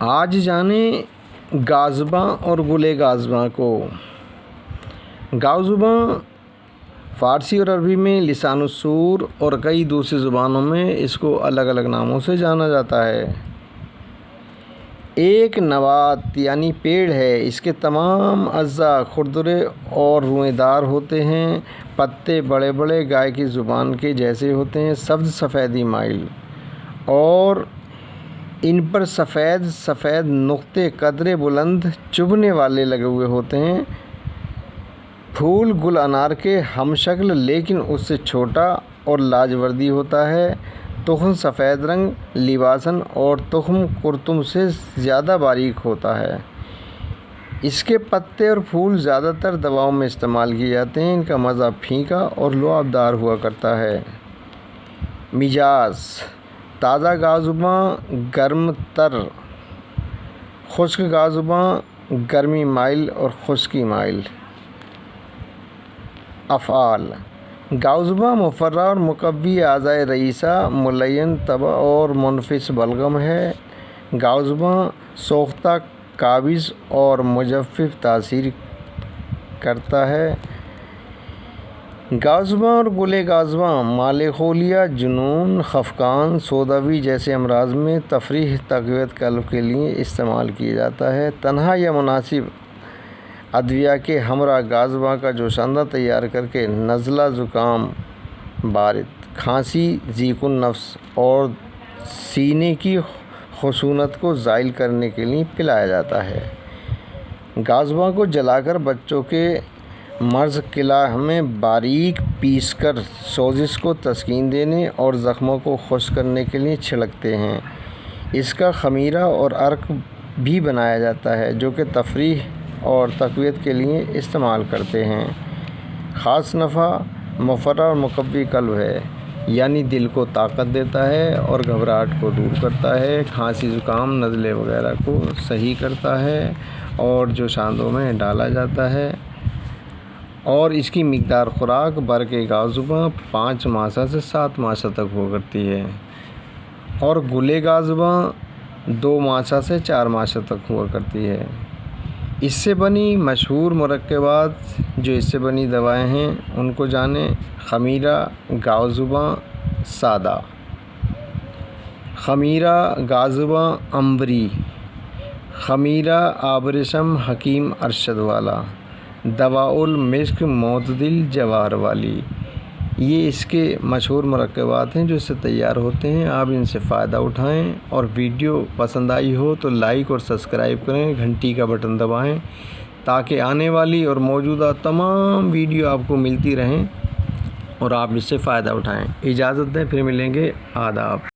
آج جانیں گازباں اور گلے گازباں کو۔ گازباں فارسی اور عربی میں لسان السور اور کئی دوسری زبانوں میں اس کو الگ الگ ناموں سے جانا جاتا ہے۔ ایک نبات یعنی پیڑ ہے۔ اس کے تمام اجزاء کھردرے اور روئیں دار ہوتے ہیں۔ پتے بڑے بڑے گائے کی زبان کے جیسے ہوتے ہیں، سبز سفیدی مائل، اور ان پر سفید سفید نقطے قدرے بلند چبھنے والے لگے ہوئے ہوتے ہیں۔ پھول گل انار کے ہم شکل لیکن اس سے چھوٹا اور لاجوردی ہوتا ہے۔ تخم سفید رنگ لباساً اور تخم کرتم سے زیادہ باریک ہوتا ہے۔ اس کے پتے اور پھول زیادہ تر دواؤں میں استعمال کیے جاتے ہیں۔ ان کا مزہ پھیکا اور لعابدار ہوا کرتا ہے۔ مزاج: تازہ گازباں گرم تر، خشک گازباں گرمی مائل اور خشکی مائل۔ افعال: گازباں مفرح اور مقوی اعضائے رئیسہ، ملین طبع اور منفس بلغم ہے۔ گازباں سوختہ، قابض اور مجفف تاثیر کرتا ہے۔ گازباں اور گلے گازباں مالیخولیا، جنون، خفقان، سوداوی جیسے امراض میں تفریح تقویت قلب کے لیے استعمال کیا جاتا ہے۔ تنہا یا مناسب ادویہ کے ہمراہ گازباں کا جوشاندہ تیار کرکے نزلہ، زکام، بارد، کھانسی، ضیق النفس اور سینے کی خشونت کو زائل کرنے کے لیے پلایا جاتا ہے۔ گازباں کو جلا کر بچوں کے مرز قلع میں باریک پیس کر سوزش کو تسکین دینے اور زخموں کو خشک کرنے کے لیے چھڑکتے ہیں۔ اس کا خمیرہ اور عرق بھی بنایا جاتا ہے جو کہ تفریح اور تقویت کے لیے استعمال کرتے ہیں۔ خاص نفع: مفرح اور مقوی قلب ہے، یعنی دل کو طاقت دیتا ہے اور گھبراہٹ کو دور کرتا ہے، کھانسی، زکام، نزلے وغیرہ کو صحیح کرتا ہے اور جوشاندوں میں ڈالا جاتا ہے۔ اور اس کی مقدار خوراک برق گازباں 5 ماسہ سے 7 ماسہ تک ہوا کرتی ہے اور گلے گازباں 2 ماسہ سے 4 ماسہ تک ہوا کرتی ہے۔ اس سے بنی مشہور مرکبات جو اس سے بنی دوائیں ہیں ان کو جانیں۔ خمیرہ گازباں سادہ، خمیرہ گازباں عنبری، خمیرہ آبریشم حکیم ارشد والا، دواء المسک معتدل جواہر والی، یہ اس کے مشہور مرکبات ہیں جو اس سے تیار ہوتے ہیں۔ آپ ان سے فائدہ اٹھائیں اور ویڈیو پسند آئی ہو تو لائک اور سبسکرائب کریں، گھنٹی کا بٹن دبائیں تاکہ آنے والی اور موجودہ تمام ویڈیو آپ کو ملتی رہیں اور آپ اس سے فائدہ اٹھائیں۔ اجازت دیں، پھر ملیں گے۔ آداب۔